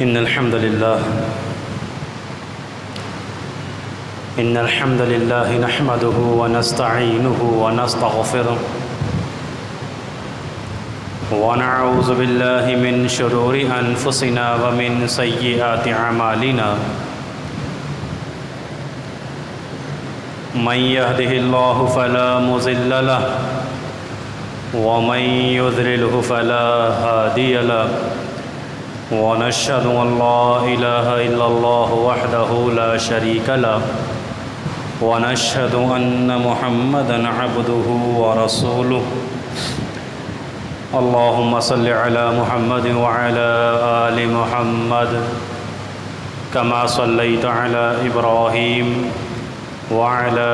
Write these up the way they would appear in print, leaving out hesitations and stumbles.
إن الحمد لله نحمده ونستعينه ونستغفره ونعوذ بالله من شرور أنفسنا ومن سيئات أعمالنا من يهده الله فلا مضل له ومن يضلله فلا هادي له ونشهد أن لا إله إلا الله وحده لا شريك له ونشهد أن محمدًا عبده ورسوله اللهم صل على محمد وعلى آل محمد كما صليت على إبراهيم وعلى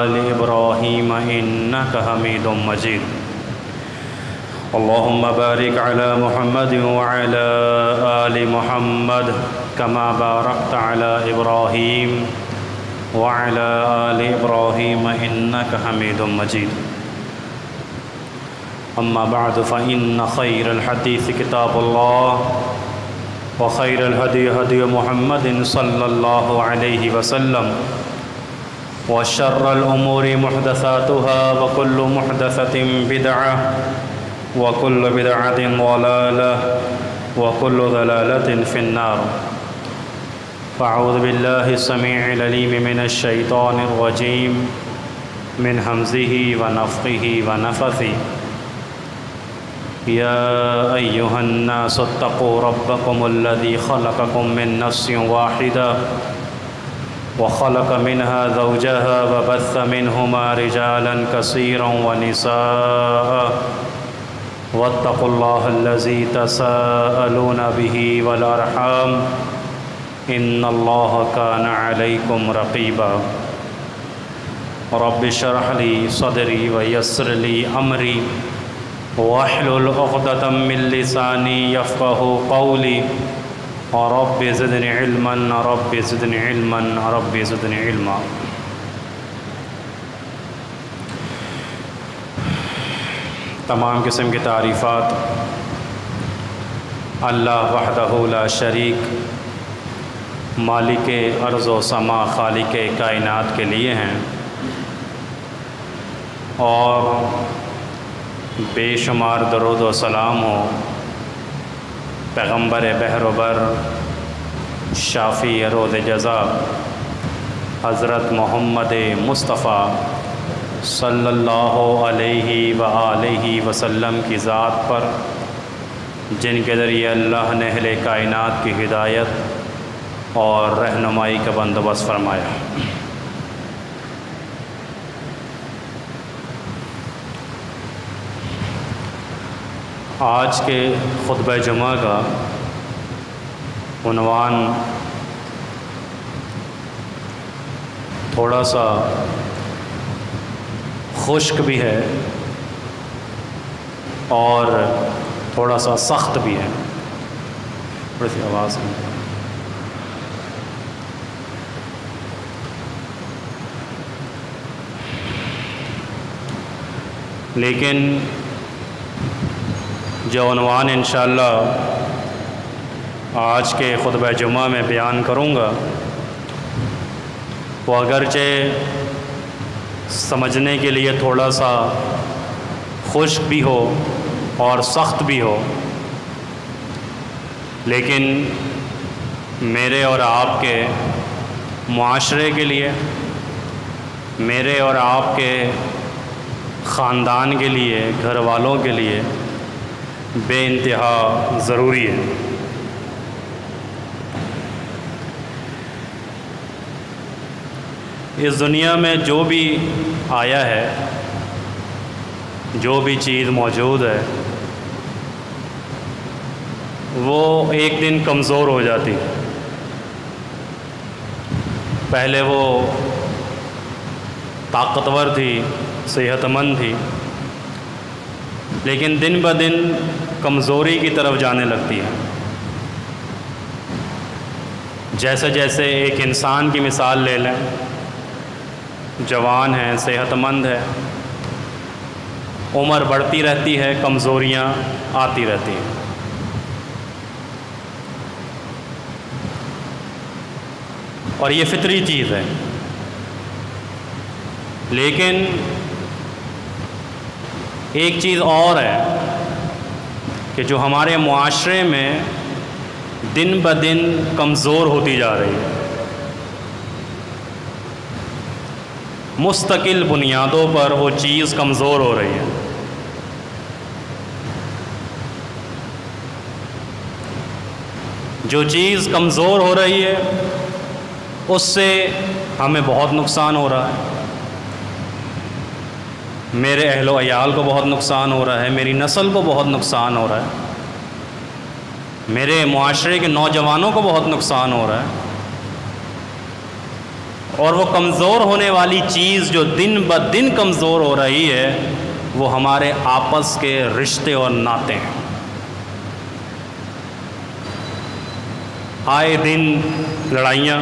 آل إبراهيم إنك حميد مجيد اللهم بارك على محمد وعلى آل محمد كما باركت على إبراهيم وعلى آل إبراهيم إنك حميد مجيد أما بعد فإن خير الحديث كتاب الله وخير الهدي هدي محمد صلى الله عليه وسلم وشر الأمور محدثاتها وكل محدثة بدعة وكل بدعة ضلالة وكل ضلالة في النار فأعوذ بالله السميع العليم من الشيطان الرجيم من همزه ونفخه ونفثه يا أيها الناس اتقوا ربكم الذي خلقكم من نفس واحدة وخلق منها زوجها وبث منهما رجالا كثيرا ونساء واتقوا الله الذي تساءلون به والأرحام إن الله كان عليكم رقيبا رب اشرح لي صدري ويسر لي أمري واحلل عقدة من لساني يفقهوا قولي رب زدني علما رب زدني علما رب زدني علما تمام قسم کی تعریفات اللہ وحدہ لا شریک مالک ارض و سما خالق کائنات کے لیے ہیں اور بے شمار درود و سلام ہو پیغمبر بحر و بر شافی ارود جزا حضرت محمد مصطفیٰ صلی اللہ علیہ وآلہ وسلم کی ذات پر جن کے ذریعے اللہ نے اہل کائنات کی ہدایت اور رہنمائی کا بندوبست فرمایا۔ آج کے خطبہ جمعہ کا عنوان تھوڑا سا خشک بھی ہے اور تھوڑا سا سخت بھی ہے۔ تھوڑی سی آواز ہے۔ لیکن جو عنوان انشاءاللہ آج کے خطبہ جمعہ میں بیان کروں گا وہ اگرچہ سمجھنے کے لیے تھوڑا سا خشک بھی ہو اور سخت بھی ہو، لیکن میرے اور آپ کے معاشرے کے لیے، میرے اور آپ کے خاندان کے لیے، گھر والوں کے لیے بے انتہا ضروری ہے۔ اس دنیا میں جو بھی آیا ہے، جو بھی چیز موجود ہے، وہ ایک دن کمزور ہو جاتی۔ پہلے وہ طاقتور تھی، صحت مند تھی، لیکن دن بہ دن کمزوری کی طرف جانے لگتی ہے۔ جیسے جیسے ایک انسان کی مثال لے لیں، جوان ہے، صحت مند ہے، عمر بڑھتی رہتی ہے، کمزوریاں آتی رہتی ہیں۔ اور یہ فطری چیز ہے، لیکن ایک چیز اور ہے کہ جو ہمارے معاشرے میں دن بدن کمزور ہوتی جا رہی ہے، مستقل بنیادوں پر وہ چیز کمزور ہو رہی ہے۔ جو چیز کمزور ہو رہی ہے اس سے ہمیں بہت نقصان ہو رہا ہے، میرے اہل و عیال کو بہت نقصان ہو رہا ہے، میری نسل کو بہت نقصان ہو رہا ہے، میرے معاشرے کے نوجوانوں کو بہت نقصان ہو رہا ہے۔ اور وہ کمزور ہونے والی چیز جو دن بدن کمزور ہو رہی ہے وہ ہمارے آپس کے رشتے اور ناطے ہیں۔ آئے دن لڑائیاں،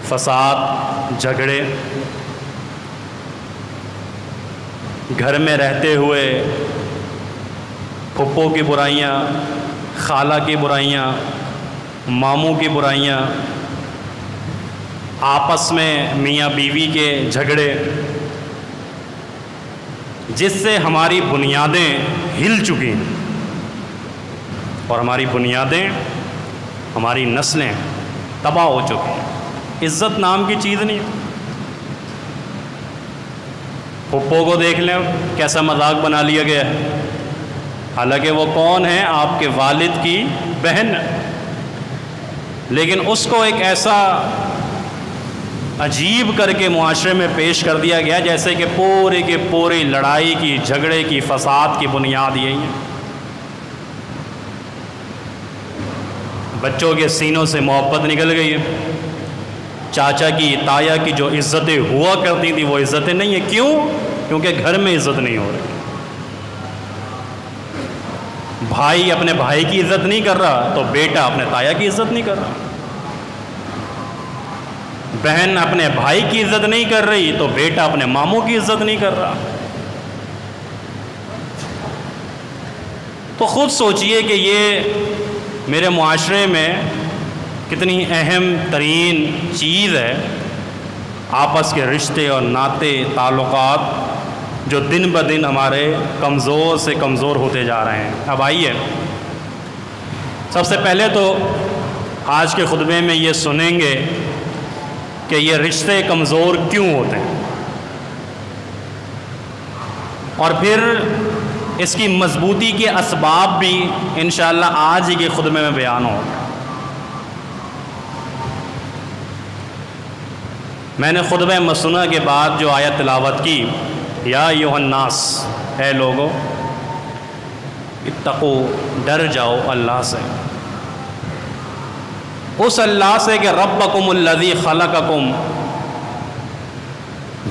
فساد، جھگڑے، گھر میں رہتے ہوئے پھپھو کی برائیاں، خالہ کی برائیاں، ماموں کی برائیاں، آپس میں میاں بیوی کے جھگڑے، جس سے ہماری بنیادیں ہل چکی ہیں اور ہماری بنیادیں، ہماری نسلیں تباہ ہو چکی ہیں۔ عزت نام کی چیز نہیں۔ پھپھو کو دیکھ لیں کیسا مذاق بنا لیا گیا ہے، حالانکہ وہ کون ہے؟ آپ کے والد کی بہن، لیکن اس کو ایک ایسا عجیب کر کے معاشرے میں پیش کر دیا گیا جیسے کہ پورے کے پوری لڑائی کی، جھگڑے کی، فساد کی بنیاد یہی ہے۔ بچوں کے سینوں سے محبت نکل گئی ہے، چاچا کی، تایا کی جو عزتیں ہوا کرتی تھیں وہ عزتیں نہیں ہیں۔ کیوں؟ کیونکہ گھر میں عزت نہیں ہو رہی۔ بھائی اپنے بھائی کی عزت نہیں کر رہا تو بیٹا اپنے تایا کی عزت نہیں کر رہا، بہن اپنے بھائی کی عزت نہیں کر رہی تو بیٹا اپنے ماموں کی عزت نہیں کر رہا۔ تو خود سوچئے کہ یہ میرے معاشرے میں کتنی اہم ترین چیز ہے، آپس کے رشتے اور ناطے، تعلقات جو دن بدن ہمارے کمزور سے کمزور ہوتے جا رہے ہیں۔ اب آئیے سب سے پہلے تو آج کے خطبے میں یہ سنیں گے کہ یہ رشتے کمزور کیوں ہوتے ہیں، اور پھر اس کی مضبوطی کے اسباب بھی انشاءاللہ آج ہی کے خطبے میں بیان ہوں۔ میں نے خطبہ مسنہ کے بعد جو آیت تلاوت کی، یا ایھا الناس، اے لوگو، اتقو، ڈر جاؤ اللہ سے، اس اللہ سے کہ ربکم الذی خلقکم،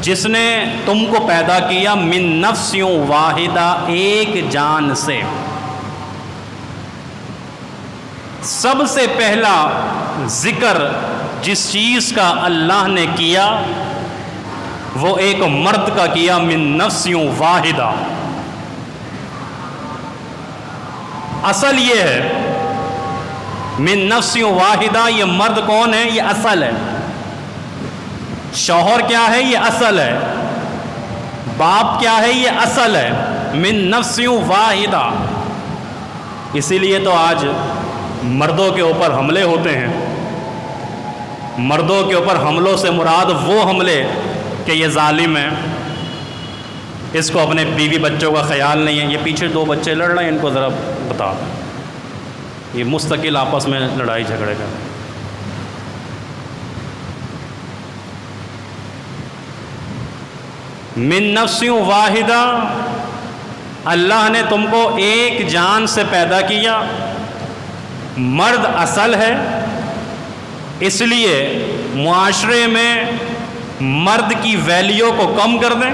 جس نے تم کو پیدا کیا، من نفس واحدہ، ایک جان سے۔ سب سے پہلا ذکر جس چیز کا اللہ نے کیا وہ ایک مرد کا کیا، من نفس واحدہ۔ اصل یہ ہے من نفس واحدہ، یہ مرد کون ہے؟ یہ اصل ہے۔ شوہر کیا ہے؟ یہ اصل ہے۔ باپ کیا ہے؟ یہ اصل ہے۔ من نفس واحدہ۔ اسی لیے تو آج مردوں کے اوپر حملے ہوتے ہیں، مردوں کے اوپر حملوں سے مراد وہ حملے کہ یہ ظالم ہے، اس کو اپنے بیوی بچوں کا خیال نہیں ہے، یہ پیچھے دو بچے لڑ رہے ہیں، ان کو ذرا بتا، یہ مستقل آپس میں لڑائی جھگڑے کا۔ من نفس واحدہ، اللہ نے تم کو ایک جان سے پیدا کیا۔ مرد اصل ہے، اس لیے معاشرے میں مرد کی ویلیو کو کم کر دیں،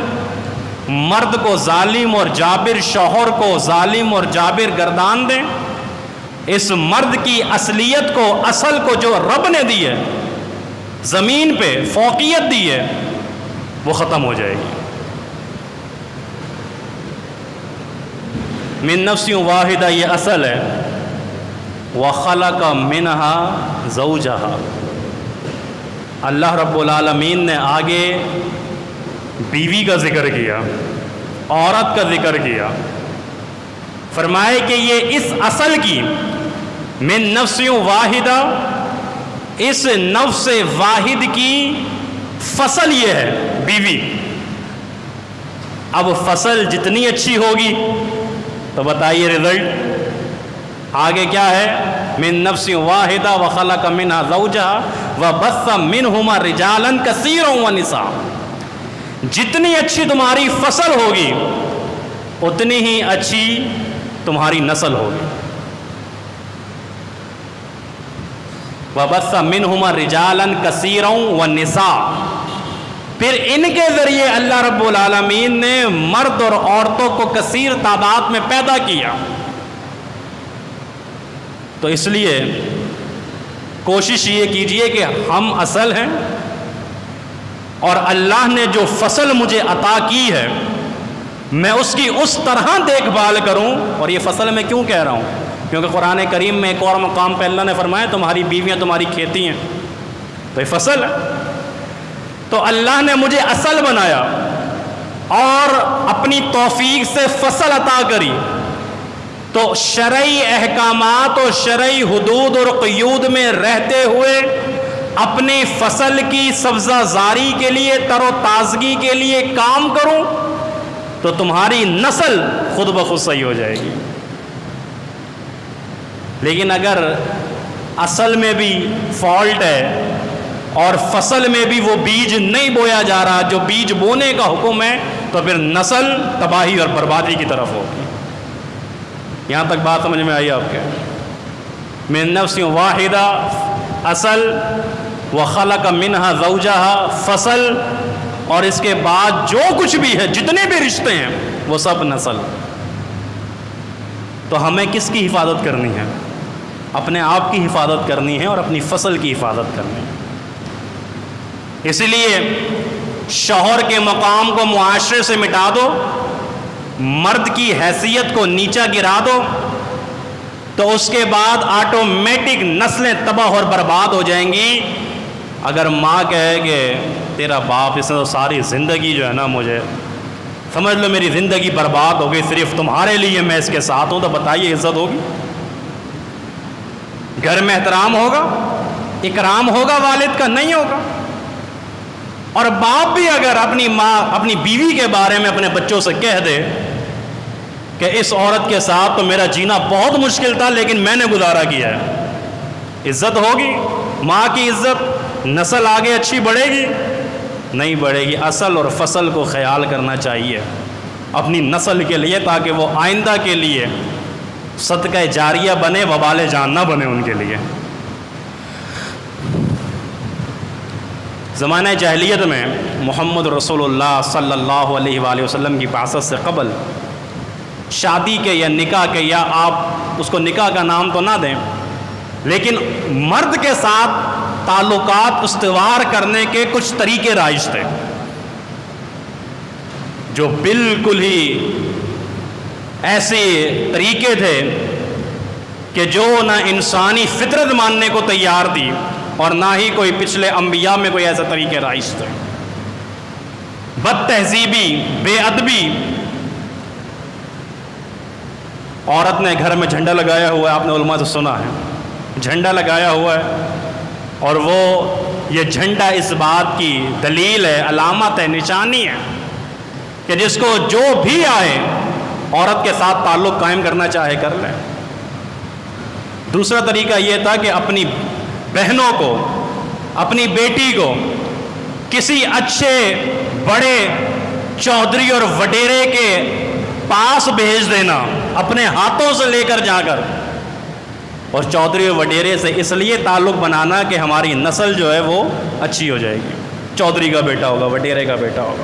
مرد کو ظالم اور جابر، شوہر کو ظالم اور جابر گردان دیں، اس مرد کی اصلیت کو، اصل کو جو رب نے دی ہے، زمین پہ فوقیت دی ہے، وہ ختم ہو جائے گی۔ من نفس واحدہ، یہ اصل ہے۔ وَخَلَقَ مِنْهَا زَوْجَهَا، اللہ رب العالمین نے آگے بیوی کا ذکر کیا، عورت کا ذکر کیا، فرمائے کہ یہ اس اصل کی من نفس واحدہ، اس نفس واحد کی فصل یہ ہے بیوی۔ اب فصل جتنی اچھی ہوگی تو بتائیے رزلٹ آگے کیا ہے؟ من نفس واحدہ وخلق منہا زوجہا وبث منہما رجالا کثیرا ونساء۔ جتنی اچھی تمہاری فصل ہوگی اتنی ہی اچھی تمہاری نسل ہوگی۔ وبث منہما رجالا کثیرا ونساء، پھر ان کے ذریعے اللہ رب العالمین نے مرد اور عورتوں کو کثیر تعداد میں پیدا کیا۔ تو اس لیے کوشش یہ کیجئے کہ ہم اصل ہیں، اور اللہ نے جو فصل مجھے عطا کی ہے میں اس کی اس طرح دیکھ بھال کروں۔ اور یہ فصل میں کیوں کہہ رہا ہوں؟ کیونکہ قرآن کریم میں ایک اور مقام پہ اللہ نے فرمایا تمہاری بیویاں تمہاری کھیتی ہیں، تو یہ فصل ہے۔ تو اللہ نے مجھے اصل بنایا اور اپنی توفیق سے فصل عطا کری، تو شرعی احکامات اور شرعی حدود اور قیود میں رہتے ہوئے اپنی فصل کی سبزہ زاری کے لیے، تر و تازگی کے لیے کام کروں تو تمہاری نسل خود بخود صحیح ہو جائے گی۔ لیکن اگر اصل میں بھی فالٹ ہے اور فصل میں بھی وہ بیج نہیں بویا جا رہا جو بیج بونے کا حکم ہے، تو پھر نسل تباہی اور بربادی کی طرف ہوگی۔ یہاں تک بات سمجھ میں آئی آپ کے؟ من نفس واحدہ اصل، وخلق منہا زوجہا فصل، اور اس کے بعد جو کچھ بھی ہے جتنے بھی رشتے ہیں وہ سب نسل۔ تو ہمیں کس کی حفاظت کرنی ہے؟ اپنے آپ کی حفاظت کرنی ہے اور اپنی فصل کی حفاظت کرنی ہے۔ اسی لیے شوہر کے مقام کو معاشرے سے مٹا دو، مرد کی حیثیت کو نیچا گرا دو، تو اس کے بعد آٹومیٹک نسلیں تباہ اور برباد ہو جائیں گی۔ اگر ماں کہے کہ تیرا باپ اس نے تو ساری زندگی جو ہے نا مجھے سمجھ لو میری زندگی برباد ہو گئی، صرف تمہارے لیے میں اس کے ساتھ ہوں، تو بتائیے عزت ہوگی؟ گھر میں احترام ہوگا؟ اکرام ہوگا والد کا؟ نہیں ہوگا۔ اور باپ بھی اگر اپنی ماں اپنی بیوی کے بارے میں اپنے بچوں سے کہہ دے کہ اس عورت کے ساتھ تو میرا جینا بہت مشکل تھا لیکن میں نے گزارا کیا ہے، عزت ہوگی؟ ماں کی عزت، نسل آگے اچھی بڑھے گی؟ نہیں بڑھے گی۔ اصل اور فصل کو خیال کرنا چاہیے اپنی نسل کے لیے، تاکہ وہ آئندہ کے لیے صدقہ جاریہ بنے، وبال جان نہ بنے ان کے لیے۔ زمانہ جاہلیت میں محمد رسول اللہ صلی اللہ علیہ وآلہ وسلم کی بعثت سے قبل شادی کے یا نکاح کے، یا آپ اس کو نکاح کا نام تو نہ دیں، لیکن مرد کے ساتھ تعلقات استوار کرنے کے کچھ طریقے رائج تھے جو بالکل ہی ایسے طریقے تھے کہ جو نہ انسانی فطرت ماننے کو تیار تھی اور نہ ہی کوئی پچھلے انبیاء میں کوئی ایسا طریقے رائج تھے۔ بد تہذیبی، بے ادبی۔ عورت نے گھر میں جھنڈا لگایا ہوا ہے، آپ نے علماء سے سنا ہے، جھنڈا لگایا ہوا ہے، اور وہ یہ جھنڈا اس بات کی دلیل ہے، علامت ہے، نشانی ہے کہ جس کو جو بھی آئے عورت کے ساتھ تعلق قائم کرنا چاہے کر لیں۔ دوسرا طریقہ یہ تھا کہ اپنی بہنوں کو، اپنی بیٹی کو کسی اچھے بڑے چودھری اور وڈیرے کے پاس بھیج دینا، اپنے ہاتھوں سے لے کر جا کر، اور چودھری اور وڈیرے سے اس لیے تعلق بنانا کہ ہماری نسل جو ہے وہ اچھی ہو جائے گی، چودھری کا بیٹا ہوگا، وڈیرے کا بیٹا ہوگا۔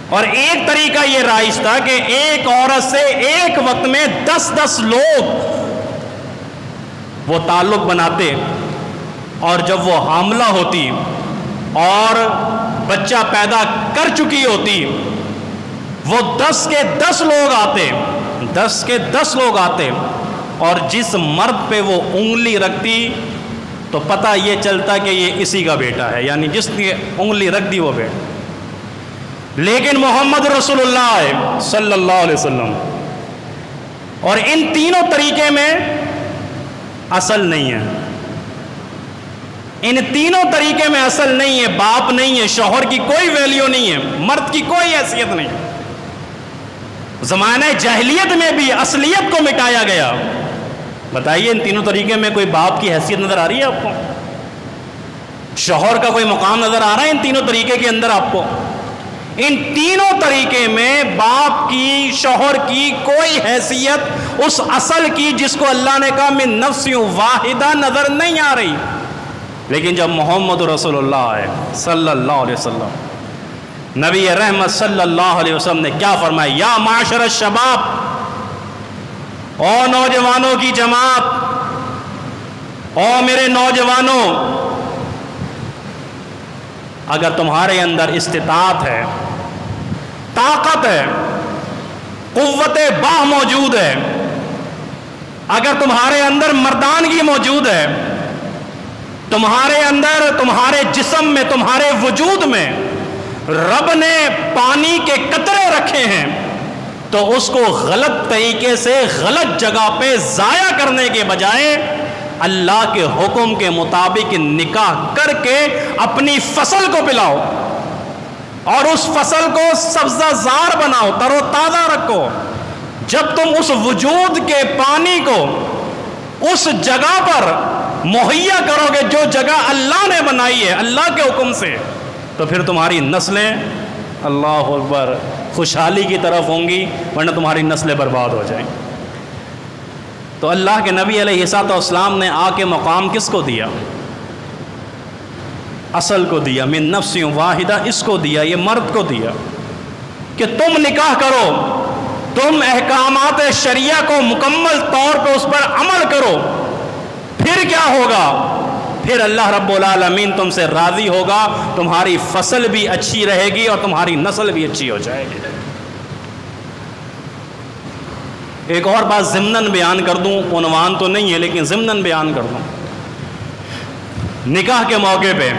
اور ایک طریقہ یہ رائج تھا کہ ایک عورت سے ایک وقت میں 10 لوگ وہ تعلق بناتے، اور جب وہ حاملہ ہوتی اور بچہ پیدا کر چکی ہوتی، وہ 10 کے 10 لوگ آتے، 10 کے 10 لوگ آتے، اور جس مرد پہ وہ انگلی رکھتی تو پتہ یہ چلتا کہ یہ اسی کا بیٹا ہے، یعنی جس نے انگلی رکھ دی وہ بیٹا۔ لیکن محمد رسول اللہ صلی اللہ علیہ وسلم، اور ان تینوں طریقے میں اصل نہیں ہے، ان تینوں طریقے میں اصل نہیں ہے، باپ نہیں ہے، شوہر کی کوئی ویلیو نہیں ہے، مرد کی کوئی حیثیت نہیں۔ زمانہ جاہلیت میں بھی اصلیت کو مٹایا گیا۔ بتائیے ان تینوں طریقے میں کوئی باپ کی حیثیت نظر آ رہی ہے آپ کو؟ شوہر کا کوئی مقام نظر آ رہا ہے ان تینوں طریقے کے اندر آپ کو؟ ان تینوں طریقے میں باپ کی، شوہر کی کوئی حیثیت اس اصل کی جس کو اللہ نے کہا من نفس واحدہ نظر نہیں آ رہی۔ لیکن جب محمد رسول اللہ ہے صلی اللہ علیہ وسلم، نبی رحمت صلی اللہ علیہ وسلم نے کیا فرمایا؟ یا معاشر الشباب، او نوجوانوں کی جماعت، او میرے نوجوانوں، اگر تمہارے اندر استطاعت ہے، طاقت ہے، قوت باہ موجود ہے، اگر تمہارے اندر مردانگی موجود ہے، تمہارے اندر، تمہارے جسم میں، تمہارے وجود میں رب نے پانی کے قطرے رکھے ہیں، تو اس کو غلط طریقے سے غلط جگہ پہ ضائع کرنے کے بجائے اللہ کے حکم کے مطابق نکاح کر کے اپنی فصل کو پلاؤ، اور اس فصل کو سبزہ زار بناؤ، تر و تازہ رکھو۔ جب تم اس وجود کے پانی کو اس جگہ پر مہیا کرو گے جو جگہ اللہ نے بنائی ہے اللہ کے حکم سے، تو پھر تمہاری نسلیں اللہ اکبر خوشحالی کی طرف ہوں گی، ورنہ تمہاری نسلیں برباد ہو جائیں۔ تو اللہ کے نبی علیہ الصلوۃ والسلام نے آ کے مقام کس کو دیا؟ اصل کو دیا، من نفس واحدہ، اس کو دیا، یہ مرد کو دیا کہ تم نکاح کرو، تم احکامات شریعہ کو مکمل طور پہ اس پر عمل کرو، پھر کیا ہوگا؟ پھر اللہ رب العالمین تم سے راضی ہوگا، تمہاری فصل بھی اچھی رہے گی اور تمہاری نسل بھی اچھی ہو جائے گی۔ ایک اور بات ضمناً بیان کر دوں، عنوان تو نہیں ہے لیکن ضمناً بیان کر دوں۔ نکاح کے موقع پہ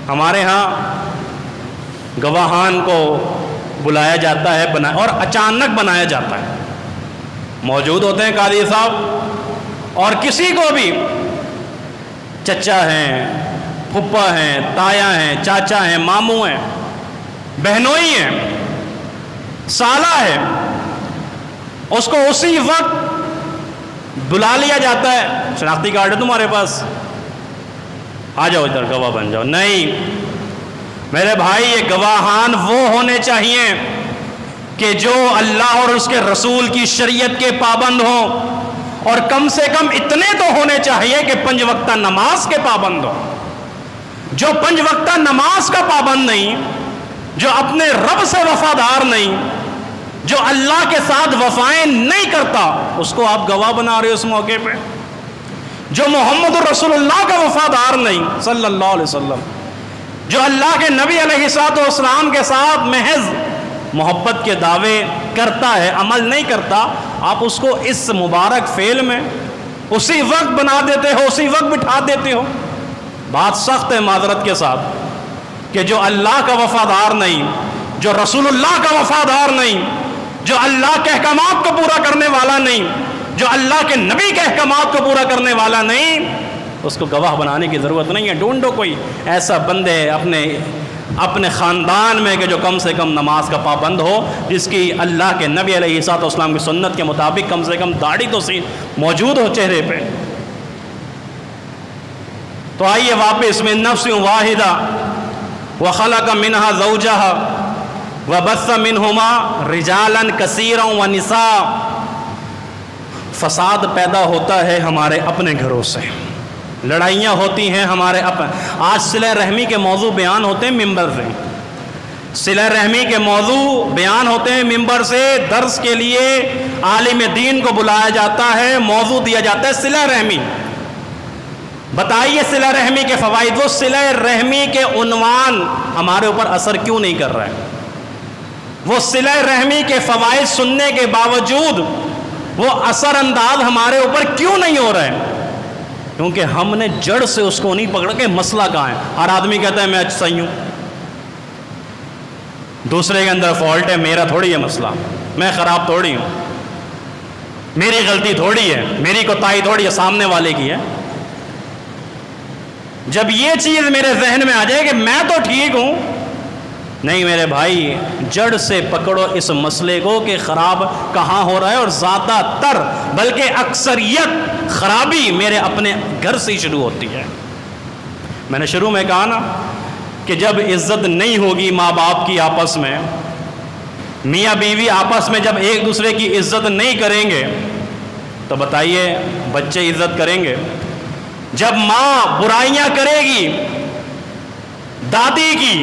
ہمارے ہاں گواہان کو بلایا جاتا ہے، اور اچانک بنایا جاتا ہے، موجود ہوتے ہیں قاضی صاحب، اور کسی کو بھی چچا ہیں، پھپھا ہیں، تایا ہیں، چاچا ہیں، ماموں ہیں، بہنوئی ہیں، سالہ ہے، اس کو اسی وقت بلا لیا جاتا ہے۔ شناختی کارڈ ہے تمہارے پاس؟ آ جاؤ ادھر گواہ بن جاؤ۔ نہیں میرے بھائی، یہ گواہان وہ ہونے چاہیے کہ جو اللہ اور اس کے رسول کی شریعت کے پابند ہوں، اور کم سے کم اتنے تو ہونے چاہیے کہ 5 وقتہ نماز کے پابند ہوں۔ جو 5 وقتہ نماز کا پابند نہیں، جو اپنے رب سے وفادار نہیں، جو اللہ کے ساتھ وفائیں نہیں کرتا، اس کو آپ گواہ بنا رہے ہو اس موقع پہ۔ جو محمد رسول اللہ کا وفادار نہیں صلی اللہ علیہ وسلم، جو اللہ کے نبی علیہ الصلوۃ والسلام کے ساتھ محض محبت کے دعوے کرتا ہے، عمل نہیں کرتا، آپ اس کو اس مبارک فعل میں اسی وقت بنا دیتے ہو، اسی وقت بٹھا دیتے ہو۔ بات سخت ہے معذرت کے ساتھ کہ جو اللہ کا وفادار نہیں، جو رسول اللہ کا وفادار نہیں، جو اللہ کے احکامات کو پورا کرنے والا نہیں، جو اللہ کے نبی کے احکامات کو پورا کرنے والا نہیں، اس کو گواہ بنانے کی ضرورت نہیں ہے۔ ڈھونڈو کوئی ایسا بندے اپنے خاندان میں کہ جو کم سے کم نماز کا پابند ہو، جس کی اللہ کے نبی علیہ الصلوۃ والسلام کی سنت کے مطابق کم سے کم داڑھی تو سی موجود ہو چہرے پہ۔ تو آئیے واپس، من نفس واحدہ وخلق منها زوجها وبث منهما رجالا كثيرا ونساء۔ فساد پیدا ہوتا ہے ہمارے اپنے گھروں سے، لڑائیاں ہوتی ہیں ہمارے اپنے۔ آج صلہ رحمی کے موضوع بیان ہوتے ہیں ممبر سے، صلہ رحمی کے موضوع بیان ہوتے ہیں ممبر سے، درس کے لیے عالم دین کو بلایا جاتا ہے، موضوع دیا جاتا ہے صلہ رحمی۔ بتائیے صلہ رحمی کے فوائد، وہ صلہ رحمی کے عنوان ہمارے اوپر اثر کیوں نہیں کر رہا ہے؟ وہ صلہ رحمی کے فوائد سننے کے باوجود وہ اثر انداز ہمارے اوپر کیوں نہیں ہو رہے ہیں؟ کیونکہ ہم نے جڑ سے اس کو نہیں پکڑا کہ مسئلہ کہاں ہے. ہر آدمی کہتا ہے میں صحیح ہوں، دوسرے کے اندر فالٹ ہے، میرا تھوڑی ہے مسئلہ، میں خراب تھوڑی ہوں، میری غلطی تھوڑی ہے، میری کوتاہی تھوڑی ہے، سامنے والے کی ہے. جب یہ چیز میرے ذہن میں آ جائے کہ میں تو ٹھیک ہوں، نہیں میرے بھائی، جڑ سے پکڑو اس مسئلے کو کہ خراب کہاں ہو رہا ہے. اور زیادہ تر بلکہ اکثریت خرابی میرے اپنے گھر سے ہی شروع ہوتی ہے. میں نے شروع میں کہا نا کہ جب عزت نہیں ہوگی ماں باپ کی آپس میں، میاں بیوی آپس میں جب ایک دوسرے کی عزت نہیں کریں گے تو بتائیے بچے عزت کریں گے؟ جب ماں برائیاں کرے گی دادی کی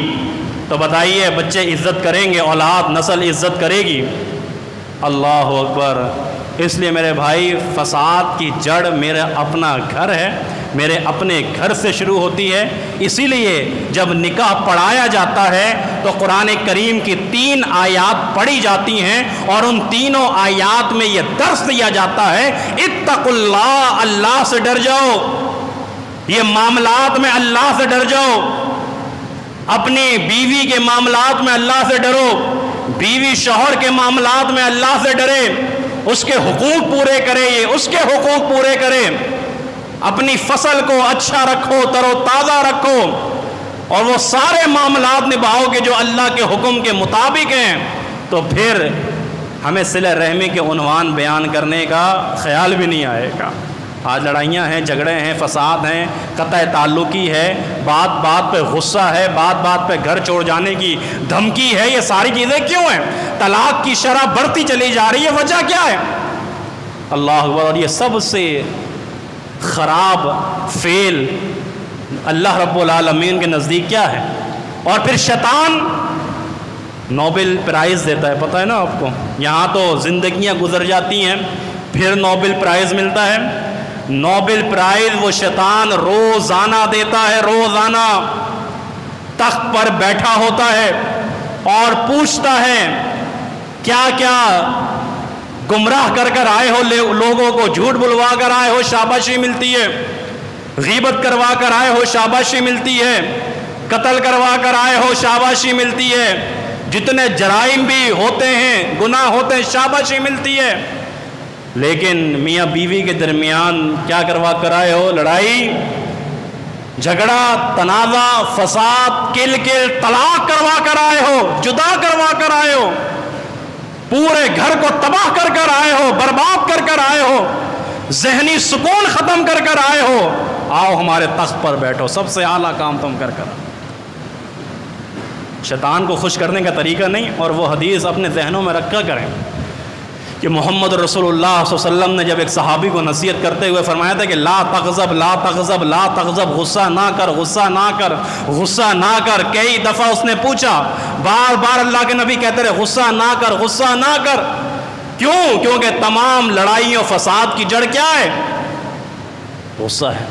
تو بتائیے بچے عزت کریں گے، اولاد نسل عزت کرے گی؟ اللہ اکبر. اس لیے میرے بھائی، فساد کی جڑ میرا اپنا گھر ہے، میرے اپنے گھر سے شروع ہوتی ہے. اسی لیے جب نکاح پڑھایا جاتا ہے تو قرآن کریم کی 3 آیات پڑھی جاتی ہیں، اور ان تینوں آیات میں یہ درس دیا جاتا ہے اتقوا اللہ، اللہ سے ڈر جاؤ، یہ معاملات میں اللہ سے ڈر جاؤ، اپنی بیوی کے معاملات میں اللہ سے ڈرو، بیوی شوہر کے معاملات میں اللہ سے ڈرے، اس کے حقوق پورے کرے، یہ اس کے حقوق پورے کرے، اپنی فصل کو اچھا رکھو، تر و تازہ رکھو، اور وہ سارے معاملات نبھاؤ کہ جو اللہ کے حکم کے مطابق ہیں. تو پھر ہمیں صلہ رحمی کے عنوان بیان کرنے کا خیال بھی نہیں آئے گا. آج لڑائیاں ہیں، جھگڑے ہیں، فساد ہیں، قطع تعلقی ہے، بات بات پہ غصہ ہے، بات بات پہ گھر چھوڑ جانے کی دھمکی ہے. یہ ساری چیزیں کیوں ہیں؟ طلاق کی شرح بڑھتی چلی جا رہی ہے، وجہ کیا ہے؟ اللہ اکبر. اور یہ سب سے خراب فعل اللہ رب العالمین کے نزدیک کیا ہے؟ اور پھر شیطان نوبل پرائز دیتا ہے، پتہ ہے نا آپ کو. یہاں تو زندگیاں گزر جاتی ہیں، پھر نوبل پرائز ملتا ہے. نوبل پرائز وہ شیطان روزانہ دیتا ہے، روزانہ تخت پر بیٹھا ہوتا ہے اور پوچھتا ہے کیا کیا گمراہ کر کر آئے ہو لوگوں کو، جھوٹ بلوا کر آئے ہو شاباشی ملتی ہے، غیبت کروا کر آئے ہو شاباشی ملتی ہے، قتل کروا کر آئے ہو شاباشی ملتی ہے، جتنے جرائم بھی ہوتے ہیں، گناہ ہوتے ہیں، شاباشی ملتی ہے. لیکن میاں بیوی کے درمیان کیا کروا کر آئے ہو؟ لڑائی جھگڑا تنازع فساد کل طلاق کروا کر آئے ہو، جدا کروا کر آئے ہو، پورے گھر کو تباہ کر کر آئے ہو، برباد کر کر آئے ہو، ذہنی سکون ختم کر کر آئے ہو. آؤ ہمارے تخت پر بیٹھو، سب سے اعلیٰ کام تم کر کر. شیطان کو خوش کرنے کا طریقہ نہیں. اور وہ حدیث اپنے ذہنوں میں رکھا کریں کہ محمد رسول اللہ صلی اللہ علیہ وسلم نے جب ایک صحابی کو نصیحت کرتے ہوئے فرمایا تھا کہ لا تغضب لا تغضب لا تغضب، غصہ نہ کر، غصہ نہ کر، غصہ نہ کر. کئی دفعہ اس نے پوچھا، بار بار اللہ کے نبی کہتے رہے غصہ نہ کر، غصہ نہ کر. کیوں؟ کیونکہ تمام لڑائیوں فساد کی جڑ کیا ہے؟ غصہ ہے.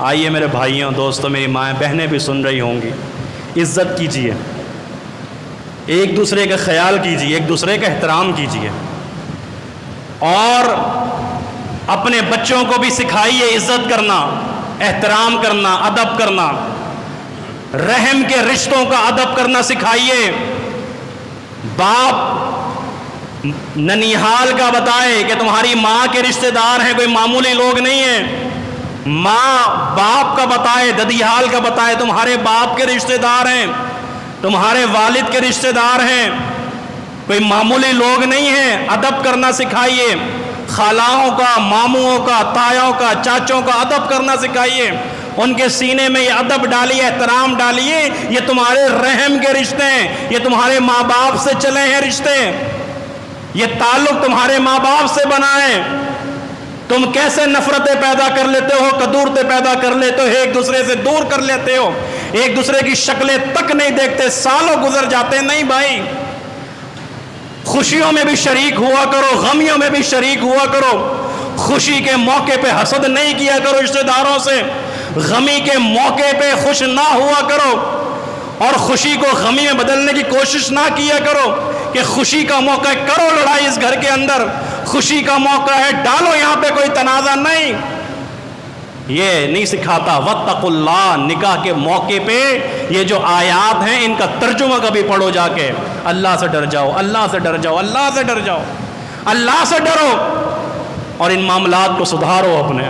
آئیے میرے بھائیوں، دوستوں، میری مائیں بہنیں بھی سن رہی ہوں گی، عزت کیجیے، ایک دوسرے کا خیال کیجیے، ایک دوسرے کا احترام کیجیے، اور اپنے بچوں کو بھی سکھائیے عزت کرنا، احترام کرنا، ادب کرنا، رحم کے رشتوں کا ادب کرنا سکھائیے. باپ ننیحال کا بتائے کہ تمہاری ماں کے رشتہ دار ہیں، کوئی معمولی لوگ نہیں ہیں. ماں باپ کا بتائے، ددیحال کا بتائے تمہارے باپ کے رشتہ دار ہیں، تمہارے والد کے رشتہ دار ہیں، کوئی معمولی لوگ نہیں ہیں. ادب کرنا سکھائیے، خالاؤں کا، ماموں کا، تایاؤں کا، چاچوں کا ادب کرنا سکھائیے. ان کے سینے میں یہ ادب ڈالیے، احترام ڈالیے. یہ تمہارے رحم کے رشتے ہیں، یہ تمہارے ماں باپ سے چلے ہیں رشتے، یہ تعلق تمہارے ماں باپ سے بنا ہے. تم کیسے نفرتیں پیدا کر لیتے ہو، کدورتیں پیدا کر لیتے ہو، ایک دوسرے سے دور کر لیتے ہو، ایک دوسرے کی شکلیں تک نہیں دیکھتے، سالوں گزر جاتے. نہیں بھائی، خوشیوں میں بھی شریک ہوا کرو، غمیوں میں بھی شریک ہوا کرو. خوشی کے موقع پہ حسد نہیں کیا کرو رشتہ داروں سے، غمی کے موقع پہ خوش نہ ہوا کرو، اور خوشی کو غمی میں بدلنے کی کوشش نہ کیا کرو کہ خوشی کا موقع کرو لڑائی اس گھر کے اندر، خوشی کا موقع ہے ڈالو یہاں پہ کوئی تنازع نہیں. یہ نہیں سکھاتا واتقوا اللہ نکاح کے موقع پہ یہ جو آیات ہیں ان کا ترجمہ کبھی پڑھو جا کے، اللہ سے ڈر جاؤ، اللہ سے ڈر جاؤ، اللہ سے ڈر جاؤ، اللہ سے ڈرو اور ان معاملات کو سدھارو اپنے۔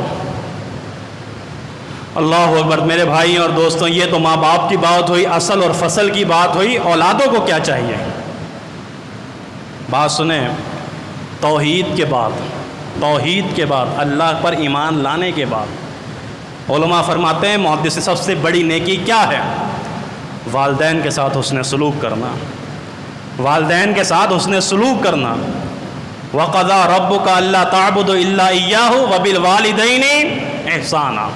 اللہ اکبر۔ میرے بھائی اور دوستوں، یہ تو ماں باپ کی بات ہوئی، اصل اور فصل کی بات ہوئی، اولادوں کو کیا چاہیے؟ بات سنیں، توحید کے بعد اللہ پر ایمان لانے کے بعد علماء فرماتے ہیں محدث سب سے بڑی نیکی کیا ہے؟ والدین کے ساتھ حسن سلوک کرنا، والدین کے ساتھ حسن سلوک کرنا۔ وَقَضَىٰ رَبُّكَ أَلَّا تَعْبُدُوا إِلَّا إِيَّاهُ وَبِالْوَالِدَيْنِ إِحْسَانًا۔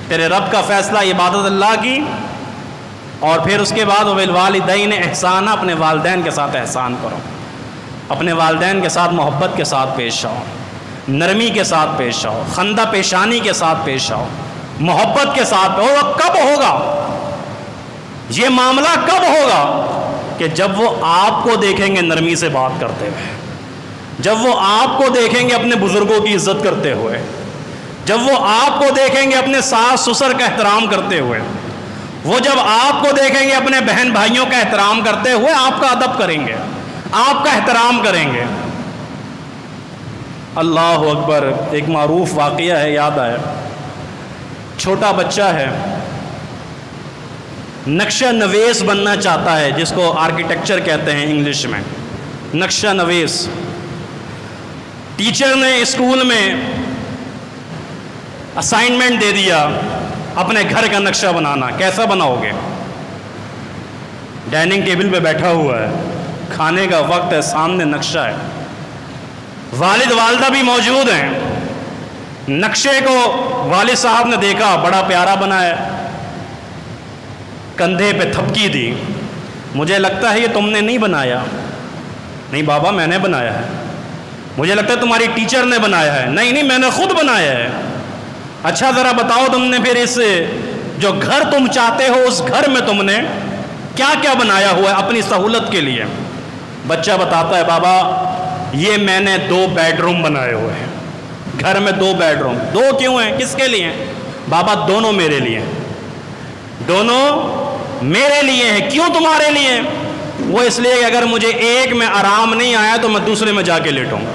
تیرے رب کا فیصلہ عبادت اللہ کی، اور پھر اس کے بعد وَبِالْوَالِدَيْنِ إِحْسَانًا، اپنے والدین کے ساتھ احسان کرو، اپنے والدین کے ساتھ محبت کے ساتھ پیش آؤ، نرمی کے ساتھ پیش آؤ، خندہ پیشانی کے ساتھ پیش آؤ، محبت کے ساتھ۔ اور کب ہوگا یہ معاملہ؟ کب ہوگا؟ کہ جب وہ آپ کو دیکھیں گے نرمی سے بات کرتے ہوئے، جب وہ آپ کو دیکھیں گے اپنے بزرگوں کی عزت کرتے ہوئے، جب وہ آپ کو دیکھیں گے اپنے ساس سسر کا احترام کرتے ہوئے، وہ جب آپ کو دیکھیں گے اپنے بہن بھائیوں کا احترام کرتے ہوئے، آپ کا ادب کریں گے، آپ کا احترام کریں گے۔ اللہ اکبر۔ ایک معروف واقعہ ہے، یاد آیا، چھوٹا بچہ ہے، نقشہ نویس بننا چاہتا ہے، جس کو آرکیٹیکچر کہتے ہیں انگلش میں، نقشہ نویس۔ ٹیچر نے اسکول میں اسائنمنٹ دے دیا اپنے گھر کا نقشہ بنانا۔ کیسا بناؤ گے؟ ڈائننگ ٹیبل پہ بیٹھا ہوا ہے، کھانے کا وقت ہے، سامنے نقشہ ہے، والد والدہ بھی موجود ہیں۔ نقشے کو والد صاحب نے دیکھا، بڑا پیارا بنایا، کندھے پہ تھپکی دی، مجھے لگتا ہے یہ تم نے نہیں بنایا۔ نہیں بابا، میں نے بنایا ہے۔ مجھے لگتا ہے تمہاری ٹیچر نے بنایا ہے۔ نہیں نہیں، میں نے خود بنایا ہے۔ اچھا ذرا بتاؤ تم نے پھر اس جو گھر تم چاہتے ہو اس گھر میں تم نے کیا کیا بنایا ہوا ہے اپنی سہولت کے لیے؟ بچہ بتاتا ہے بابا یہ میں نے 2 بیڈ روم بنائے ہوئے ہیں، گھر میں 2 بیڈ روم۔ 2 کیوں ہیں؟ کس کے لیے ہیں؟ بابا دونوں میرے لیے ہیں، دونوں میرے لیے ہیں۔ کیوں تمہارے لیے؟ وہ اس لیے کہ اگر مجھے ایک میں آرام نہیں آیا تو میں دوسرے میں جا کے لیٹوں گا،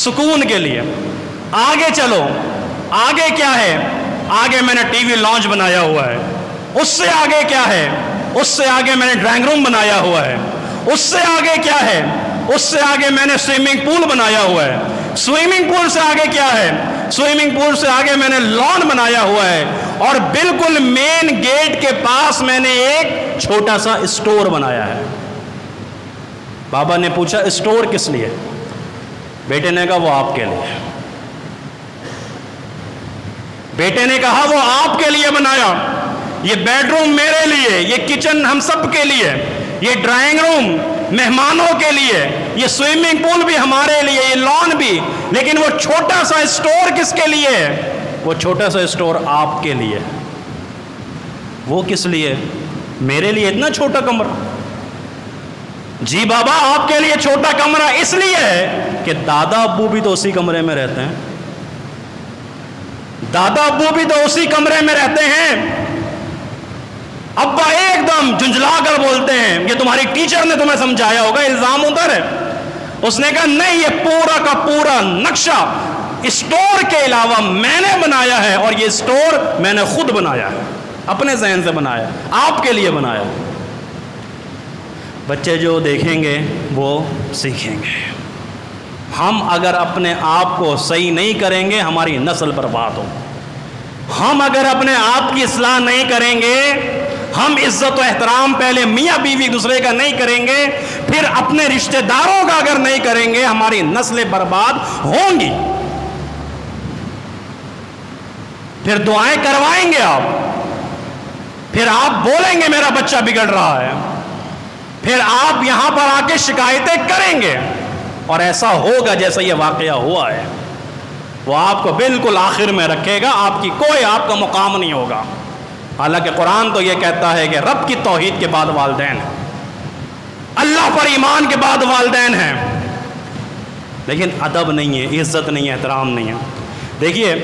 سکون کے لیے۔ آگے چلو، آگے کیا ہے؟ آگے میں نے ٹی وی لانچ بنایا ہوا ہے۔ اس سے آگے کیا ہے؟ اس سے آگے میں نے ڈرائنگ روم بنایا ہوا ہے۔ اس سے آگے کیا ہے؟ اس سے آگے میں نے سوئمنگ پول بنایا ہوا ہے۔ سوئمنگ پول سے آگے کیا ہے؟ سوئمنگ پول سے آگے میں نے لان بنایا ہوا ہے، اور بالکل مین گیٹ کے پاس میں نے ایک چھوٹا سا اسٹور بنایا ہے۔ بابا نے پوچھا اسٹور کس لیے؟ بیٹے نے کہا وہ آپ کے لیے۔ بیٹے نے کہا وہ آپ کے لیے بنایا، یہ بیڈ روم میرے لیے، یہ کچن ہم سب کے لیے، یہ ڈرائنگ روم مہمانوں کے لیے، یہ سوئمنگ پول بھی ہمارے لیے، یہ لان بھی، لیکن وہ چھوٹا سا اسٹور کس کے لیے ہے؟ وہ چھوٹا سا اسٹور آپ کے لیے۔ وہ کس لیے؟ میرے لیے اتنا چھوٹا کمرہ؟ جی بابا آپ کے لیے چھوٹا کمرہ اس لیے ہے کہ دادا ابو بھی تو اسی کمرے میں رہتے ہیں، دادا ابو بھی تو اسی کمرے میں رہتے ہیں۔ ابا ایک دم جھنجھلا کر بولتے ہیں یہ تمہاری ٹیچر نے تمہیں سمجھایا ہوگا، الزام ادھر ہے۔ اس نے کہا نہیں، یہ پورا کا پورا نقشہ اسٹور کے علاوہ میں نے بنایا ہے، اور یہ اسٹور میں نے خود بنایا ہے، اپنے ذہن سے بنایا، آپ کے لیے بنایا۔ بچے جو دیکھیں گے وہ سیکھیں گے۔ ہم اگر اپنے آپ کو صحیح نہیں کریں گے ہماری نسل برباد ہو۔ ہم اگر اپنے آپ کی اصلاح نہیں کریں گے، ہم عزت و احترام پہلے میاں بیوی دوسرے کا نہیں کریں گے، پھر اپنے رشتہ داروں کا اگر نہیں کریں گے، ہماری نسلیں برباد ہوں گی۔ پھر دعائیں کروائیں گے آپ، پھر آپ بولیں گے میرا بچہ بگڑ رہا ہے، پھر آپ یہاں پر آ کے شکایتیں کریں گے، اور ایسا ہوگا جیسا یہ واقعہ ہوا ہے۔ وہ آپ کو بالکل آخر میں رکھے گا، آپ کا مقام نہیں ہوگا۔ حالانکہ قرآن تو یہ کہتا ہے کہ رب کی توحید کے بعد والدین ہیں، اللہ پر ایمان کے بعد والدین ہیں، لیکن ادب نہیں ہے، عزت نہیں ہے، احترام نہیں ہے۔ دیکھیے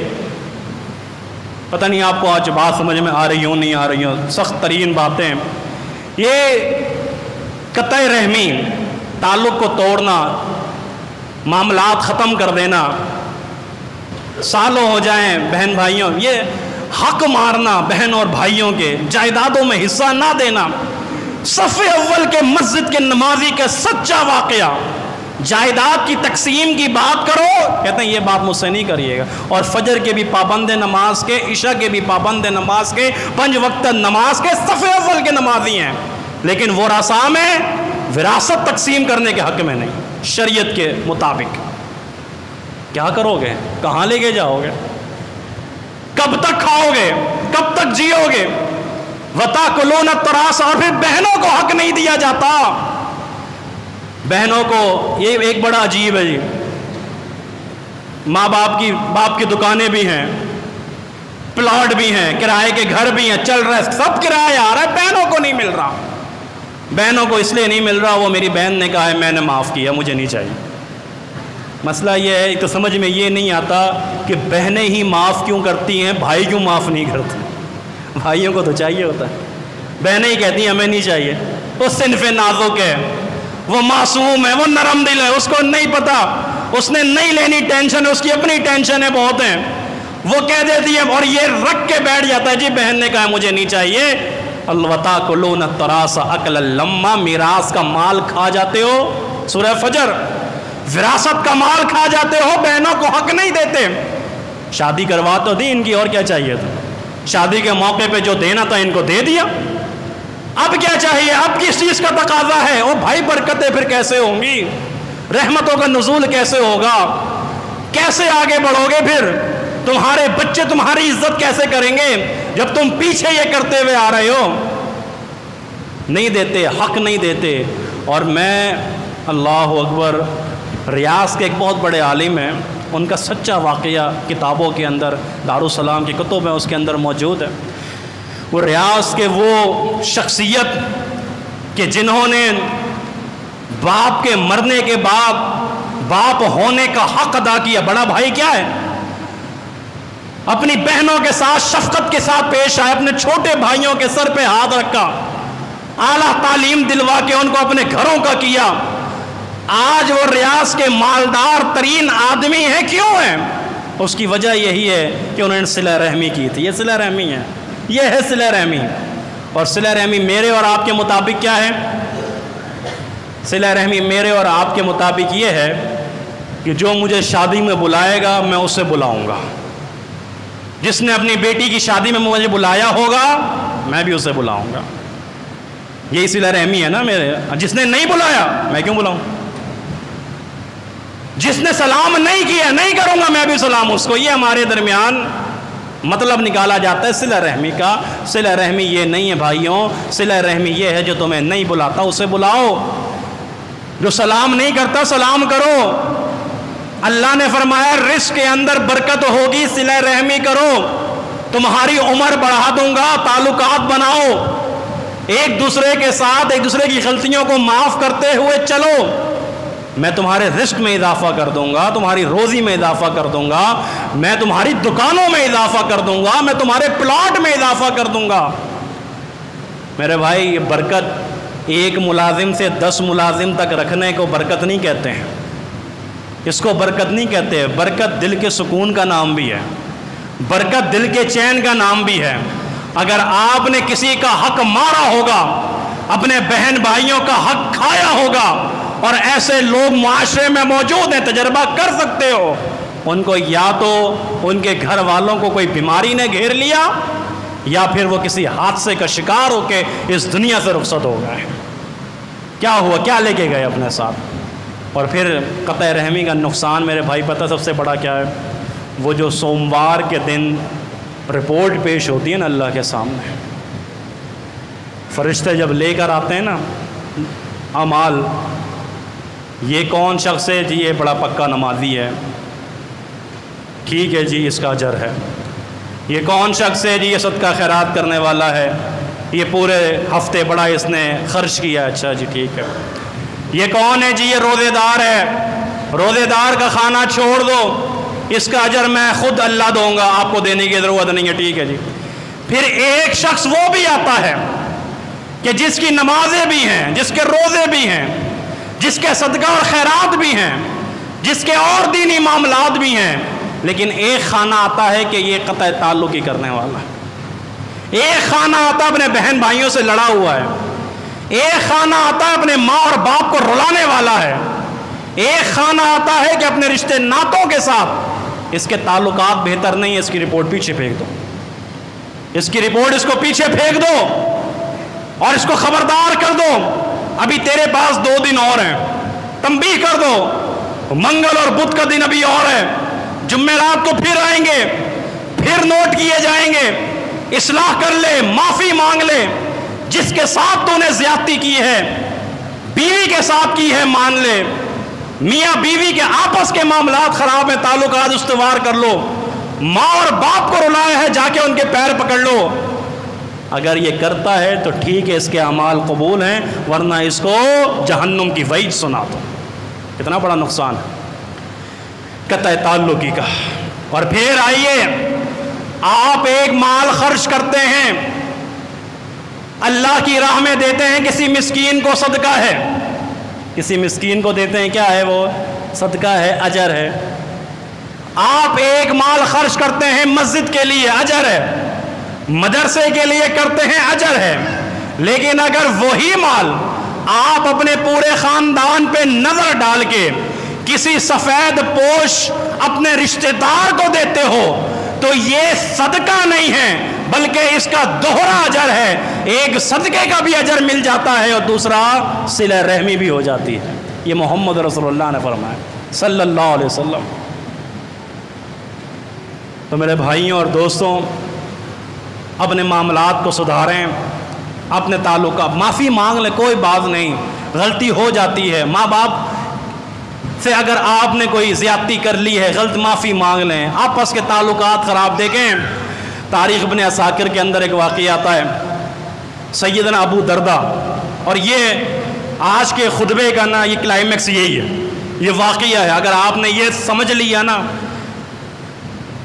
پتہ نہیں آپ کو آج بات سمجھ میں آ رہی ہوں نہیں آ رہی ہوں، سخت ترین باتیں. یہ قطع رحمی، تعلق کو توڑنا، معاملات ختم کر دینا، سالوں ہو جائیں بہن بھائیوں، یہ حق مارنا بہن اور بھائیوں کے، جائیدادوں میں حصہ نہ دینا. صف اول کے مسجد کے نمازی کا سچا واقعہ، جائیداد کی تقسیم کی بات کرو، کہتے ہیں یہ بات مجھ سے نہیں کریے گا. اور فجر کے بھی پابند نماز کے، عشاء کے بھی پابند نماز کے، 5 وقت نماز کے صف اول کے نمازی ہیں، لیکن وہ رسام میں وراثت تقسیم کرنے کے حق میں نہیں شریعت کے مطابق. کیا کرو گے؟ کہاں لے کے جاؤ گے؟ کب تک کھاؤ گے؟ کب تک جیو گے؟ وَتَأْكُلُونَ التُّرَاثَ، اور پھر بہنوں کو حق نہیں دیا جاتا. بہنوں کو یہ ایک بڑا عجیب ہے جی. ماں باپ کی دکانیں بھی ہیں، پلاٹ بھی ہیں، کرائے کے گھر بھی ہیں، چل رہا ہے، سب کرایہ آ رہا ہے، بہنوں کو نہیں مل رہا. بہنوں کو اس لیے نہیں مل رہا، وہ میری بہن نے کہا ہے میں نے معاف کیا، مجھے نہیں چاہیے. مسئلہ یہ ہے تو سمجھ میں یہ نہیں آتا کہ بہنیں ہی معاف کیوں کرتی ہیں، بھائی کیوں معاف نہیں کرتے. بھائیوں کو تو چاہیے ہوتا ہے، بہنیں ہی کہتی ہیں ہمیں نہیں چاہیے. وہ صنف نازک ہے، وہ معصوم ہے، وہ نرم دل ہے، اس کو نہیں پتا، اس نے نہیں لینی ٹینشن ہے، اس کی اپنی ٹینشنیں بہت ہیں، وہ کہہ دیتی ہے اور یہ رکھ کے بیٹھ جاتا ہے جی بہن نے کہا مجھے نہیں چاہیے. وَتَأْكُلُونَ التُّرَاثَ أَكْلًا لَمًّا، میراث کا مال کھا جاتے ہو. سورہ فجر، وراثت کا مال کھا جاتے ہو، بہنوں کو حق نہیں دیتے. شادی کروا تو دی ان کی، اور کیا چاہیے تھا؟ شادی کے موقع پہ جو دینا تھا ان کو دے دیا، اب کیا چاہیے؟ اب کس چیز کا تقاضا ہے؟ او بھائی برکتیں پھر کیسے ہوں گی؟ رحمتوں کا نزول کیسے ہوگا؟ کیسے آگے بڑھو گے؟ پھر تمہارے بچے تمہاری عزت کیسے کریں گے جب تم پیچھے یہ کرتے ہوئے آ رہے ہو؟ نہیں دیتے، حق نہیں دیتے. اور میں اللہ اکبر، ریاض کے ایک بہت بڑے عالم ہیں، ان کا سچا واقعہ کتابوں کے اندر، دارالسلام کی کتب میں اس کے اندر موجود ہے. وہ ریاض کے وہ شخصیت کہ جنہوں نے باپ کے مرنے کے بعد باپ ہونے کا حق ادا کیا. بڑا بھائی کیا ہے؟ اپنی بہنوں کے ساتھ شفقت کے ساتھ پیش آئے، اپنے چھوٹے بھائیوں کے سر پہ ہاتھ رکھا، اعلیٰ تعلیم دلوا کے ان کو اپنے گھروں کا کیا. آج وہ ریاض کے مالدار ترین آدمی ہیں. کیوں ہیں؟ اس کی وجہ یہی ہے کہ انہوں نے صلہ رحمی کی تھی. یہ صلہ رحمی ہے، یہ ہے صلہ رحمی. اور صلہ رحمی میرے اور آپ کے مطابق کیا ہے؟ صلہ رحمی میرے اور آپ کے مطابق یہ ہے کہ جو مجھے شادی میں بلائے گا میں اسے بلاؤں گا. جس نے اپنی بیٹی کی شادی میں مجھے بلایا ہوگا میں بھی اسے بلاؤں گا. یہی صلہ رحمی ہے نا میرے. جس نے نہیں بلایا میں کیوں بلاؤں؟ جس نے سلام نہیں کیا نہیں کروں گا میں بھی سلام اس کو. یہ ہمارے درمیان مطلب نکالا جاتا ہے صلہ رحمی کا. صلہ رحمی یہ نہیں ہے بھائیوں، صلہ رحمی یہ ہے جو تمہیں نہیں بلاتا اسے بلاؤ، جو سلام نہیں کرتا سلام کرو. اللہ نے فرمایا رزق کے اندر برکت ہوگی، صلہ رحمی کرو، تمہاری عمر بڑھا دوں گا، تعلقات بناؤ، ایک دوسرے کے ساتھ ایک دوسرے کی غلطیوں کو معاف کرتے ہوئے چلو. میں تمہارے رزق میں اضافہ کر دوں گا، تمہاری روزی میں اضافہ کر دوں گا، میں تمہاری دکانوں میں اضافہ کر دوں گا، میں تمہارے پلاٹ میں اضافہ کر دوں گا. میرے بھائی یہ برکت ایک ملازم سے 10 ملازم تک رکھنے کو برکت نہیں کہتے ہیں. اس کو برکت نہیں کہتے. برکت دل کے سکون کا نام بھی ہے، برکت دل کے چین کا نام بھی ہے. اگر آپ نے کسی کا حق مارا ہوگا، اپنے بہن بھائیوں کا حق کھایا ہوگا، اور ایسے لوگ معاشرے میں موجود ہیں، تجربہ کر سکتے ہو، ان کو یا تو ان کے گھر والوں کو کوئی بیماری نے گھیر لیا یا پھر وہ کسی حادثے کا شکار ہو کے اس دنیا سے رخصت ہو گئے. کیا ہوا؟ کیا لے کے گئے اپنے ساتھ؟ اور پھر قطع رحمی کا نقصان میرے بھائی پتہ سب سے بڑا کیا ہے؟ وہ جو سوموار کے دن رپورٹ پیش ہوتی ہے نا اللہ کے سامنے، فرشتے جب لے کر آتے ہیں نا اعمال، یہ کون شخص ہے جی؟ یہ بڑا پکا نمازی ہے، ٹھیک ہے جی اس کا اجر ہے. یہ کون شخص ہے جی؟ یہ صدقہ خیرات کرنے والا ہے، یہ پورے ہفتے بڑا اس نے خرچ کیا، اچھا جی ٹھیک ہے. یہ کون ہے جی؟ یہ روزے دار ہے، روزے دار کا کھانا چھوڑ دو، اس کا اجر میں خود اللہ دوں گا، آپ کو دینے کی ضرورت نہیں ہے، ٹھیک ہے جی۔ پھر ایک شخص وہ بھی آتا ہے کہ جس کی نمازیں بھی ہیں، جس کے روزے بھی ہیں، جس کے صدقہ اور خیرات بھی ہیں، جس کے اور دینی معاملات بھی ہیں، لیکن ایک خانہ آتا ہے کہ یہ قطع تعلق ہی کرنے والا ہے۔ ایک خانہ آتا ہے اپنے بہن بھائیوں سے لڑا ہوا ہے، ایک خانہ آتا ہے اپنے ماں اور باپ کو رلانے والا ہے، ایک خانہ آتا ہے کہ اپنے رشتے ناتوں کے ساتھ اس کے تعلقات بہتر نہیں ہے، اس کی رپورٹ پیچھے پھینک دو، اس کی رپورٹ اس کو پیچھے پھینک دو اور اس کو خبردار کر دو، ابھی تیرے پاس 2 دن اور ہیں، تنبیہ کر دو، منگل اور بدھ کا دن ابھی اور ہے، جمعرات کو پھر آئیں گے، پھر نوٹ کیے جائیں گے، اصلاح کر لے، معافی مانگ لے، جس کے ساتھ تو نے زیادتی کی ہے، بیوی کے ساتھ کی ہے، مان لے، میاں بیوی کے آپس کے معاملات خراب ہیں، تعلقات استوار کر لو، ماں اور باپ کو رلایا ہے، جا کے ان کے پیر پکڑ لو۔ اگر یہ کرتا ہے تو ٹھیک ہے، اس کے اعمال قبول ہیں، ورنہ اس کو جہنم کی وعید سنا دو۔ کتنا بڑا نقصان ہے قطع تعلقی کا۔ اور پھر آئیے، آپ ایک مال خرچ کرتے ہیں، اللہ کی راہ میں دیتے ہیں، کسی مسکین کو صدقہ ہے، کسی مسکین کو دیتے ہیں، کیا ہے وہ؟ صدقہ ہے، اجر ہے۔ آپ ایک مال خرچ کرتے ہیں مسجد کے لیے، اجر ہے، مدرسے کے لیے کرتے ہیں، اجر ہے، لیکن اگر وہی مال آپ اپنے پورے خاندان پہ نظر ڈال کے کسی سفید پوش اپنے رشتہ دار کو دیتے ہو تو یہ صدقہ نہیں ہے، بلکہ اس کا دوہرا اجر ہے، ایک صدقے کا بھی اجر مل جاتا ہے اور دوسرا صلہ رحمی بھی ہو جاتی ہے۔ یہ محمد رسول اللہ نے فرمایا صلی اللہ علیہ وسلم۔ تو میرے بھائیوں اور دوستوں، اپنے معاملات کو سدھاریں، اپنے تعلقات، معافی مانگ لیں، کوئی بات نہیں، غلطی ہو جاتی ہے، ماں باپ سے اگر آپ نے کوئی زیادتی کر لی ہے، غلط معافی مانگ لیں، آپس کے تعلقات خراب۔ دیکھیں تاریخ ابن عساکر کے اندر ایک واقعہ آتا ہے، سیدنا ابو دردہ، اور یہ آج کے خطبے کا نا یہ کلائمیکس یہی ہے، یہ واقعہ ہے۔ اگر آپ نے یہ سمجھ لیا نا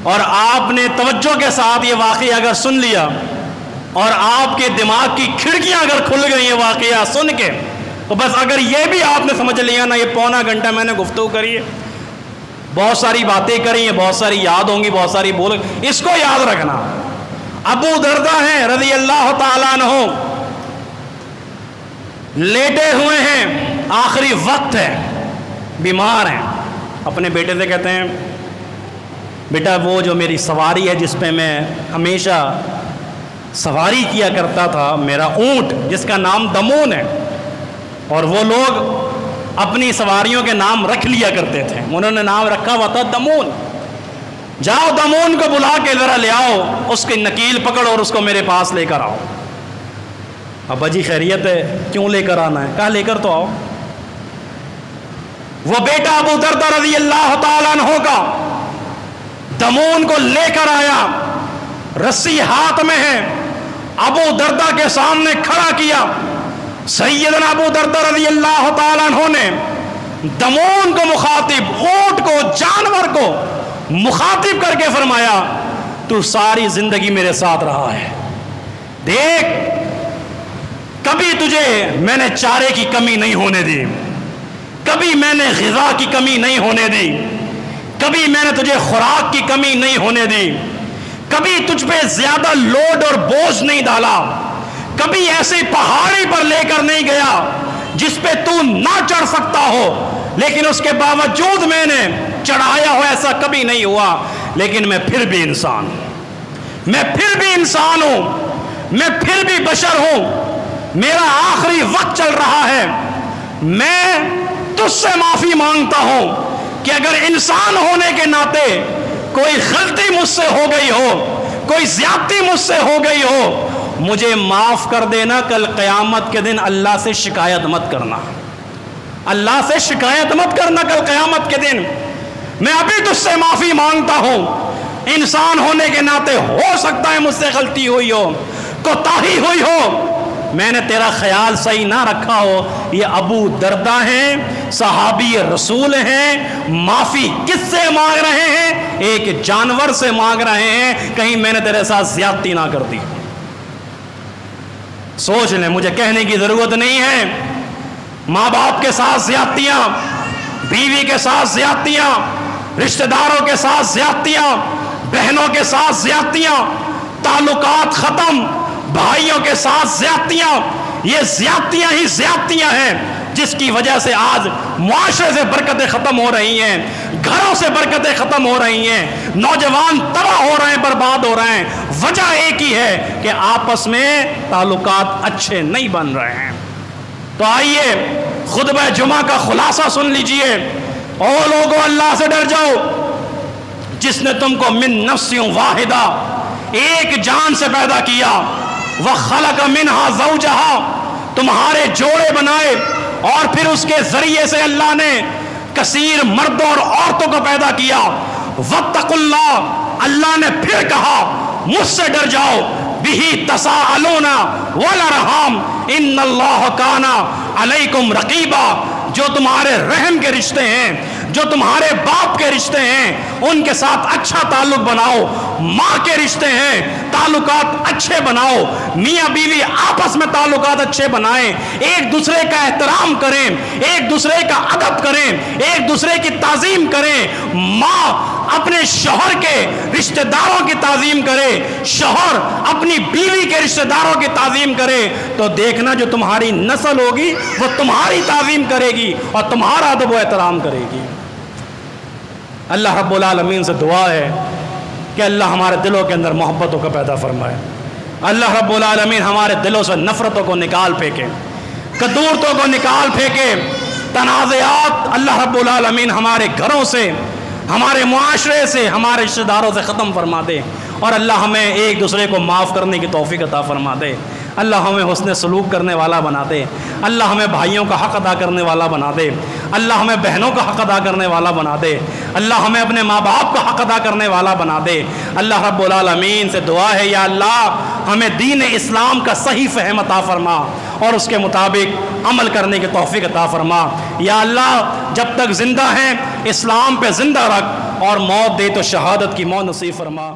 اور آپ نے توجہ کے ساتھ یہ واقعہ اگر سن لیا اور آپ کے دماغ کی کھڑکیاں اگر کھل گئی یہ واقعہ سن کے، تو بس اگر یہ بھی آپ نے سمجھ لیا نا، یہ پونا گھنٹہ میں نے گفتگو کری ہے، بہت ساری باتیں کری ہیں، بہت ساری یاد ہوں گی، بہت ساری بول، اس کو یاد رکھنا۔ ابو دردہ ہیں رضی اللہ تعالیٰ عنہ، لیٹے ہوئے ہیں، آخری وقت ہے، بیمار ہیں، اپنے بیٹے سے کہتے ہیں بیٹا وہ جو میری سواری ہے جس پہ میں ہمیشہ سواری کیا کرتا تھا، میرا اونٹ جس کا نام دمون ہے، اور وہ لوگ اپنی سواریوں کے نام رکھ لیا کرتے تھے، انہوں نے نام رکھا ہوا تھا دمون، جاؤ دمون کو بلا کے ذرا لے آؤ، اس کی نکیل پکڑو اور اس کو میرے پاس لے کر آؤ۔ ابا جی خیریت ہے، کیوں لے کر آنا ہے؟ کہا لے کر تو آؤ۔ وہ بیٹا ابو دردہ رضی اللہ تعالیٰ عنہ کا دمون کو لے کر آیا، رسی ہاتھ میں ہے، ابو دردہ کے سامنے کھڑا کیا۔ سیدنا ابو دردہ رضی اللہ تعالیٰ عنہ نے دمون کو مخاطب، اونٹ کو، جانور کو مخاطب کر کے فرمایا تو ساری زندگی میرے ساتھ رہا ہے، دیکھ کبھی تجھے میں نے چارے کی کمی نہیں ہونے دی، کبھی میں نے غذا کی کمی نہیں ہونے دی، کبھی میں نے تجھے خوراک کی کمی نہیں ہونے دی، کبھی تجھ پہ زیادہ لوڈ اور بوجھ نہیں ڈالا، کبھی ایسی پہاڑی پر لے کر نہیں گیا جس پہ تو نہ چڑھ سکتا ہو، لیکن اس کے باوجود میں نے چڑھایا ہو، ایسا کبھی نہیں ہوا، لیکن میں پھر بھی انسان ہوں، میں پھر بھی انسان ہوں، میں پھر بھی بشر ہوں، میرا آخری وقت چل رہا ہے، میں تجھ سے معافی مانگتا ہوں کہ اگر انسان ہونے کے ناطے کوئی غلطی مجھ سے ہو گئی ہو، کوئی زیادتی مجھ سے ہو گئی ہو، مجھے معاف کر دینا، کل قیامت کے دن اللہ سے شکایت مت کرنا، اللہ سے شکایت مت کرنا کل قیامت کے دن، میں ابھی تجھ سے معافی مانگتا ہوں، انسان ہونے کے ناطے ہو سکتا ہے مجھ سے غلطی ہوئی ہو، کوتاہی ہوئی ہو، میں نے تیرا خیال صحیح نہ رکھا ہو، یہ ابو دردہ ہیں، صحابی رسول ہیں، معافی کس سے مانگ رہے ہیں؟ ایک جانور سے مانگ رہے ہیں، کہیں میں نے تیرے ساتھ زیادتی نہ کر دی۔ سوچ لیں، مجھے کہنے کی ضرورت نہیں ہے، ماں باپ کے ساتھ زیادتیاں، بیوی کے ساتھ زیادتیاں، رشتہ داروں کے ساتھ زیادتیاں، بہنوں کے ساتھ زیادتیاں، تعلقات ختم، بھائیوں کے ساتھ زیادتیاں، یہ زیادتیاں ہی زیادتیاں ہیں جس کی وجہ سے آج معاشرے سے برکتیں ختم ہو رہی ہیں، گھروں سے برکتیں ختم ہو رہی ہیں، نوجوان تباہ ہو رہے ہیں، برباد ہو رہے ہیں۔ وجہ ایک ہی ہے کہ آپس میں تعلقات اچھے نہیں بن رہے ہیں۔ تو آئیے خطبہ جمعہ کا خلاصہ سن لیجئے۔ او لوگو، اللہ سے ڈر جاؤ جس نے تم کو من نفس واحدہ، ایک جان سے پیدا کیا، وخلق منہا زوجہا، تمہارے جوڑے بنائے، اور پھر اس کے ذریعے سے اللہ نے کثیر مردوں اور عورتوں کو پیدا کیا۔ واتقوا اللہ، اللہ نے پھر کہا مجھ سے ڈر جاؤ، بِهِ تَسَاءَلُونَ وَالْأَرْحَامَ إِنَّ اللَّهَ كَانَ عَلَيْكُمْ رَقِيبًا۔ جو تمہارے رحم کے رشتے ہیں، جو تمہارے باپ کے رشتے ہیں، ان کے ساتھ اچھا تعلق بناؤ۔ ماں کے رشتے ہیں، تعلقات اچھے بناؤ۔ میاں بیوی آپس میں تعلقات اچھے بنائیں، ایک دوسرے کا احترام کریں، ایک دوسرے کا ادب کریں، ایک دوسرے کی تعظیم کریں۔ ماں اپنے شوہر کے رشتہ داروں کی تعظیم کرے، شوہر اپنی بیوی کے رشتہ داروں کی تعظیم کرے، تو دیکھنا جو تمہاری نسل ہوگی وہ تمہاری تعظیم کرے گی اور تمہارا ادب و احترام کرے گی۔ اللہ رب العالمین سے دعا ہے کہ اللہ ہمارے دلوں کے اندر محبتوں کا پیدا فرمائے۔ اللہ رب العالمین ہمارے دلوں سے نفرتوں کو نکال پھینکے، کدورتوں کو نکال پھینکے، تنازعات اللہ رب العالمین ہمارے گھروں سے، ہمارے معاشرے سے، ہمارے رشتہ داروں سے ختم فرما دے، اور اللہ ہمیں ایک دوسرے کو معاف کرنے کی توفیق عطا فرما دے۔ اللہ ہمیں حسن سلوک کرنے والا بنا دے، اللہ ہمیں بھائیوں کا حق ادا کرنے والا بنا دے، اللہ ہمیں بہنوں کا حق ادا کرنے والا بنا دے، اللہ ہمیں اپنے ماں باپ کا حق ادا کرنے والا بنا دے۔ اللہ رب العالمین سے دعا ہے یا اللہ ہمیں دین اسلام کا صحیح فہم عطا فرما اور اس کے مطابق عمل کرنے کی توفیق عطا فرما۔ یا اللہ جب تک زندہ ہیں اسلام پہ زندہ رکھ، اور موت دے تو شہادت کی موت نصیب فرما۔